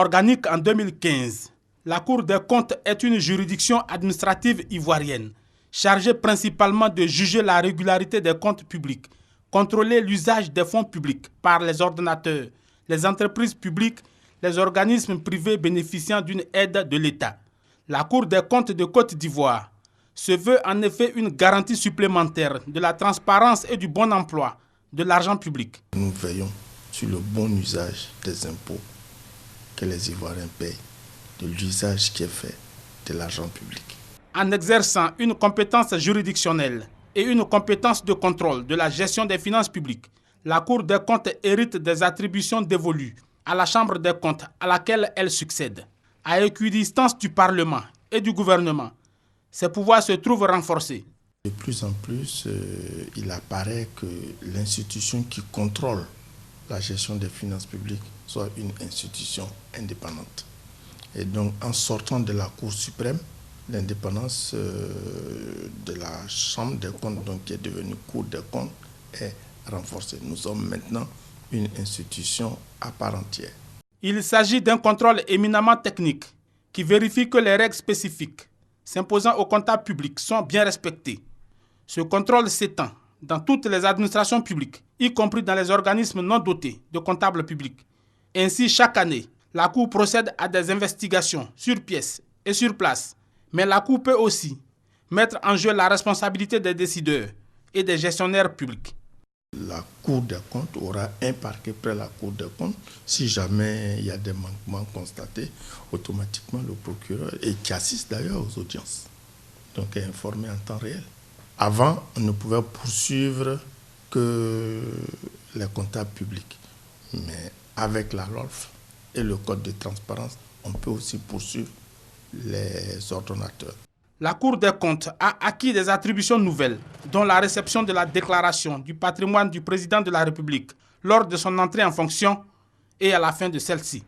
Organique en 2015, la Cour des comptes est une juridiction administrative ivoirienne, chargée principalement de juger la régularité des comptes publics, contrôler l'usage des fonds publics par les ordonnateurs, les entreprises publiques, les organismes privés bénéficiant d'une aide de l'État. La Cour des comptes de Côte d'Ivoire se veut en effet une garantie supplémentaire de la transparence et du bon emploi de l'argent public. Nous veillons sur le bon usage des impôts que les Ivoiriens payent, de l'usage qui est fait de l'argent public. En exerçant une compétence juridictionnelle et une compétence de contrôle de la gestion des finances publiques, la Cour des comptes hérite des attributions dévolues à la Chambre des comptes à laquelle elle succède. À équidistance du Parlement et du gouvernement, ses pouvoirs se trouvent renforcés. De plus en plus, il apparaît que l'institution qui contrôle la gestion des finances publiques soit une institution indépendante. Et donc, en sortant de la Cour suprême, l'indépendance de la Chambre des comptes, donc, qui est devenue Cour des comptes, est renforcée. Nous sommes maintenant une institution à part entière. Il s'agit d'un contrôle éminemment technique qui vérifie que les règles spécifiques s'imposant aux comptables publics sont bien respectées. Ce contrôle s'étend dans toutes les administrations publiques, y compris dans les organismes non dotés de comptables publics. Ainsi, chaque année, la Cour procède à des investigations sur pièce et sur place. Mais la Cour peut aussi mettre en jeu la responsabilité des décideurs et des gestionnaires publics. La Cour des comptes aura un parquet près la Cour des comptes. Si jamais il y a des manquements constatés, automatiquement le procureur, et qui assiste d'ailleurs aux audiences, donc est informé en temps réel. Avant, on ne pouvait poursuivre que les comptables publics. Mais avec la LOLF et le Code de transparence, on peut aussi poursuivre les ordonnateurs. La Cour des comptes a acquis des attributions nouvelles, dont la réception de la déclaration du patrimoine du président de la République lors de son entrée en fonction et à la fin de celle-ci.